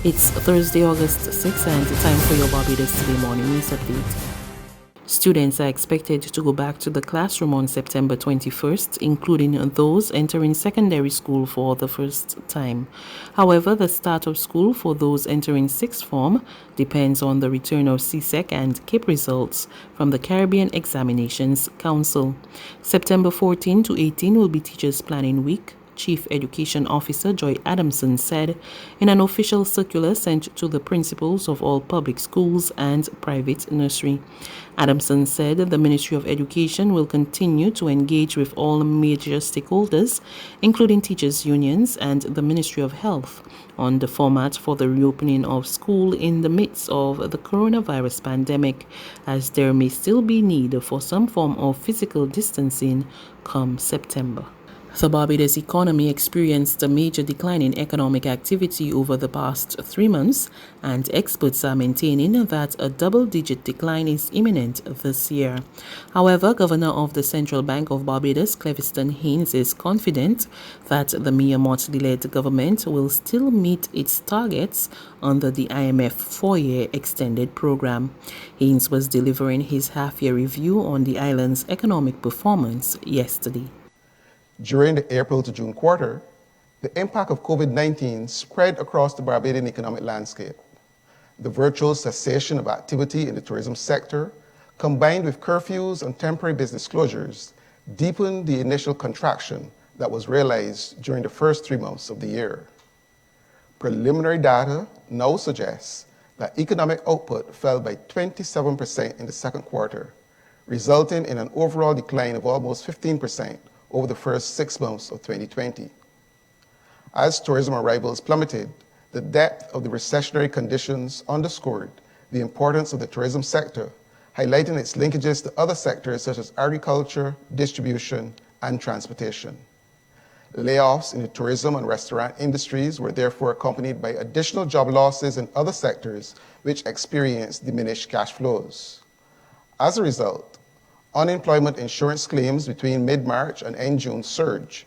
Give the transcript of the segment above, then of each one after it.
It's Thursday, August 6th, and time for your Barbados Today morning news update. Students are expected to go back to the classroom on September 21st, including those entering secondary school for the first time. However, the start of school for those entering sixth form depends on the return of CSEC and CAPE results from the Caribbean Examinations Council. September 14 to 18 will be Teachers Planning Week, Chief Education Officer Joy Adamson said in an official circular sent to the principals of all public schools and private nursery. Adamson said the Ministry of Education will continue to engage with all major stakeholders, including teachers' unions and the Ministry of Health, on the format for the reopening of school in the midst of the coronavirus pandemic, as there may still be need for some form of physical distancing come September. The Barbados economy experienced a major decline in economic activity over the past 3 months, and experts are maintaining that a double-digit decline is imminent this year. However, Governor of the Central Bank of Barbados, Cleviston Haynes, is confident that the Mia Mottley-led government will still meet its targets under the IMF 4-year extended program. Haynes was delivering his half-year review on the island's economic performance yesterday. During the April to June quarter, the impact of COVID-19 spread across the Barbadian economic landscape. The virtual cessation of activity in the tourism sector, combined with curfews and temporary business closures, deepened the initial contraction that was realized during the first 3 months of the year. Preliminary data now suggests that economic output fell by 27% in the second quarter, resulting in an overall decline of almost 15% over the first 6 months of 2020. As tourism arrivals plummeted, the depth of the recessionary conditions underscored the importance of the tourism sector, highlighting its linkages to other sectors such as agriculture, distribution, and transportation. Layoffs in the tourism and restaurant industries were therefore accompanied by additional job losses in other sectors which experienced diminished cash flows. As a result, unemployment insurance claims between mid-March and end June surged,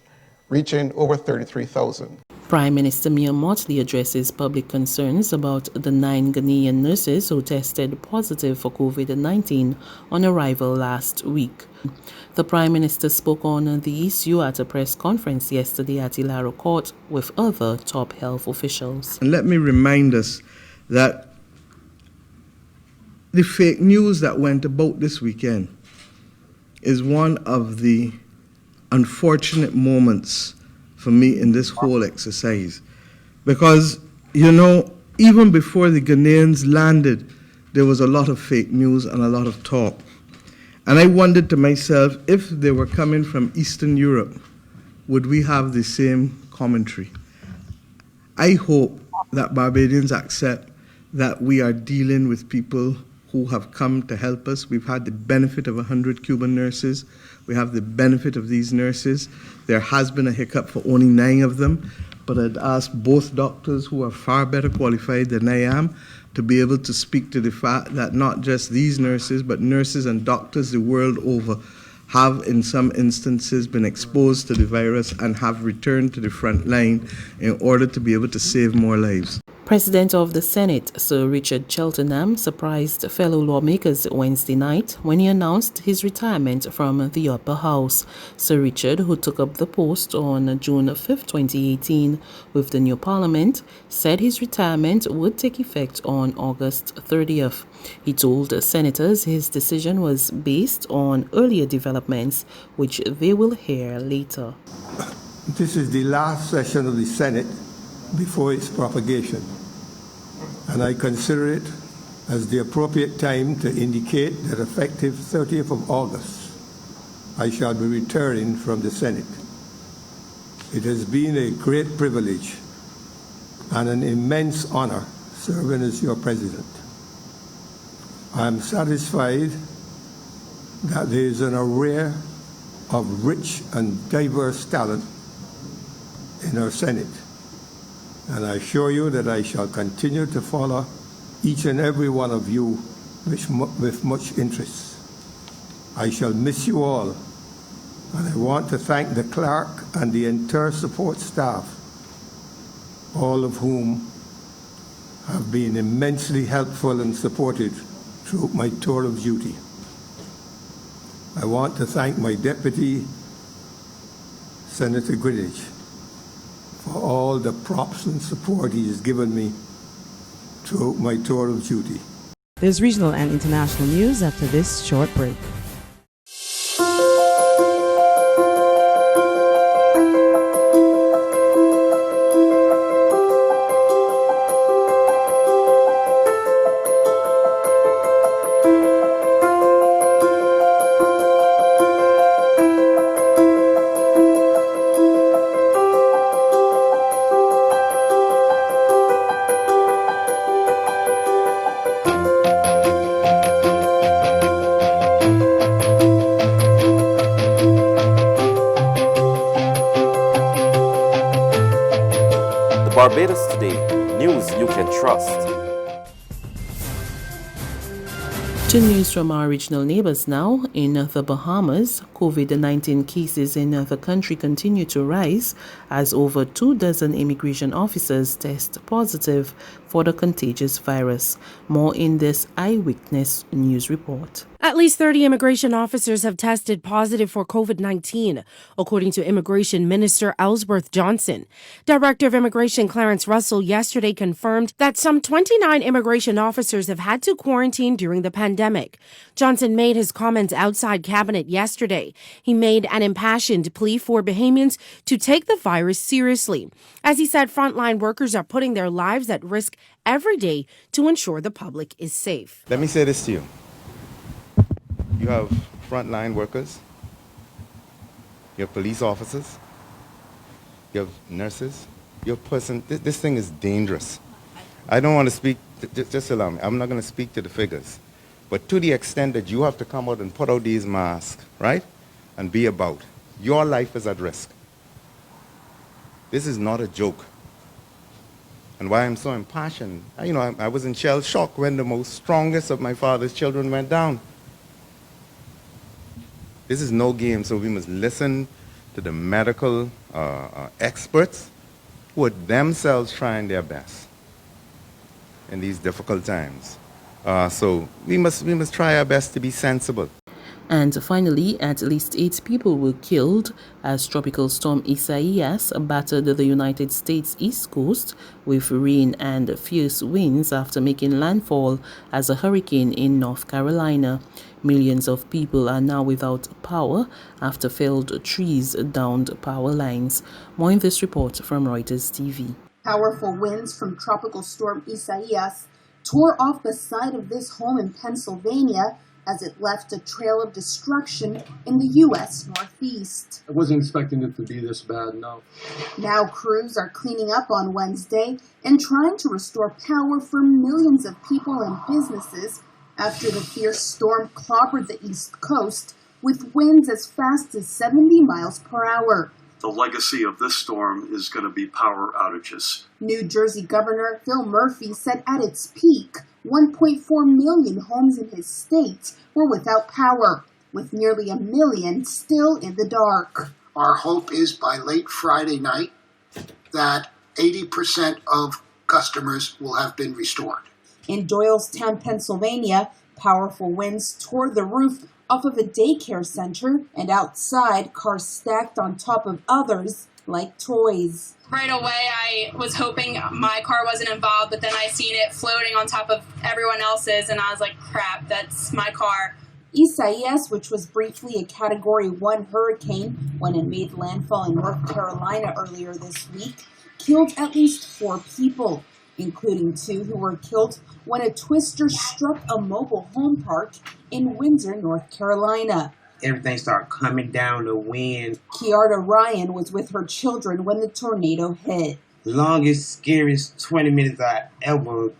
reaching over 33,000. Prime Minister Mia Mottley addresses public concerns about the 9 Ghanaian nurses who tested positive for COVID-19 on arrival last week. The Prime Minister spoke on the issue at a press conference yesterday at Ilaro Court with other top health officials. And let me remind us that the fake news that went about this weekend is one of the unfortunate moments for me in this whole exercise. Because, even before the Ghanaians landed, there was a lot of fake news and a lot of talk. And I wondered to myself, if they were coming from Eastern Europe, would we have the same commentary? I hope that Barbadians accept that we are dealing with people who have come to help us. We've had the benefit of 100 Cuban nurses. We have the benefit of these nurses. There has been a hiccup for only 9 of them, but I'd ask both doctors who are far better qualified than I am to be able to speak to the fact that not just these nurses, but nurses and doctors the world over have in some instances been exposed to the virus and have returned to the front line in order to be able to save more lives. President of the Senate, Sir Richard Cheltenham, surprised fellow lawmakers Wednesday night when he announced his retirement from the upper house. Sir Richard, who took up the post on June 5, 2018 with the new parliament, said his retirement would take effect on August 30th. He told senators his decision was based on earlier developments, which they will hear later. This is the last session of the Senate before its propagation, and I consider it as the appropriate time to indicate that effective 30th of August, I shall be retiring from the Senate. It has been a great privilege and an immense honor serving as your president. I am satisfied that there is an array of rich and diverse talent in our Senate, and I assure you that I shall continue to follow each and every one of you with much interest. I shall miss you all, and I want to thank the clerk and the entire support staff, all of whom have been immensely helpful and supportive throughout my tour of duty. I want to thank my deputy, Senator Greenwich, for all the props and support he has given me throughout my tour of duty. There's regional and international news after this short break. Barbados Today, news you can trust. To news from our regional neighbors now. In the Bahamas, COVID-19 cases in the country continue to rise as over 24 immigration officers test positive for the contagious virus. More in this Eyewitness News report. At least 30 immigration officers have tested positive for COVID-19, according to Immigration Minister Ellsworth Johnson. Director of Immigration Clarence Russell yesterday confirmed that some 29 immigration officers have had to quarantine during the pandemic. Johnson made his comments outside Cabinet yesterday. He made an impassioned plea for Bahamians to take the virus seriously. As he said, frontline workers are putting their lives at risk every day to ensure the public is safe. Let me say this to you. You have frontline workers, you have police officers, you have nurses, your person. This thing is dangerous. I don't want to speak, just allow me. I'm not going to speak to the figures. But to the extent that you have to come out and put out these masks, right, and be about, your life is at risk. This is not a joke. And why I'm so impassioned, I was in shell shock when the most strongest of my father's children went down. This is no game, so we must listen to the medical experts who are themselves trying their best in these difficult times. So we must try our best to be sensible. And finally, at least 8 people were killed as Tropical Storm Isaias battered the United States East Coast with rain and fierce winds after making landfall as a hurricane in North Carolina. Millions of people are now without power after felled trees downed power lines. More in this report from Reuters TV. Powerful winds from Tropical Storm Isaias tore off the side of this home in Pennsylvania as it left a trail of destruction in the U.S. Northeast. I wasn't expecting it to be this bad, no. Now crews are cleaning up on Wednesday and trying to restore power for millions of people and businesses after the fierce storm clobbered the East Coast with winds as fast as 70 miles per hour. The legacy of this storm is going to be power outages. New Jersey Governor Phil Murphy said at its peak, 1.4 million homes in his state were without power, with nearly 1 million still in the dark. Our hope is by late Friday night that 80% of customers will have been restored. In Doylestown, Pennsylvania, powerful winds tore the roof off of a daycare center, and outside, cars stacked on top of others like toys. Right away, I was hoping my car wasn't involved, but then I seen it floating on top of everyone else's, and I was like, crap, that's my car. Isaias, which was briefly a Category 1 hurricane when it made landfall in North Carolina earlier this week, killed at least 4 people, including 2 who were killed when a twister struck a mobile home park in Windsor, North Carolina. Everything started coming down the wind. Kiarda Ryan was with her children when the tornado hit. Longest, scariest 20 minutes I ever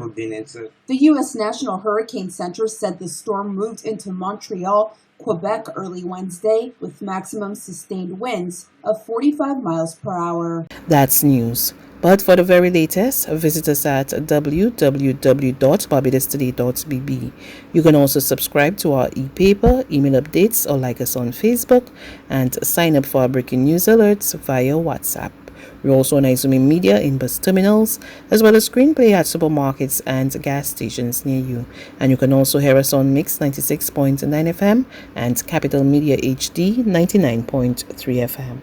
been into. The U.S. National Hurricane Center said the storm moved into Montreal, Quebec early Wednesday with maximum sustained winds of 45 miles per hour. That's news. But for the very latest, visit us at www.barbadostoday.bb. You can also subscribe to our e-paper, email updates, or like us on Facebook, and sign up for our breaking news alerts via WhatsApp. We're also on Izumi Media in bus terminals, as well as screenplay at supermarkets and gas stations near you. And you can also hear us on Mix 96.9 FM and Capital Media HD 99.3 FM.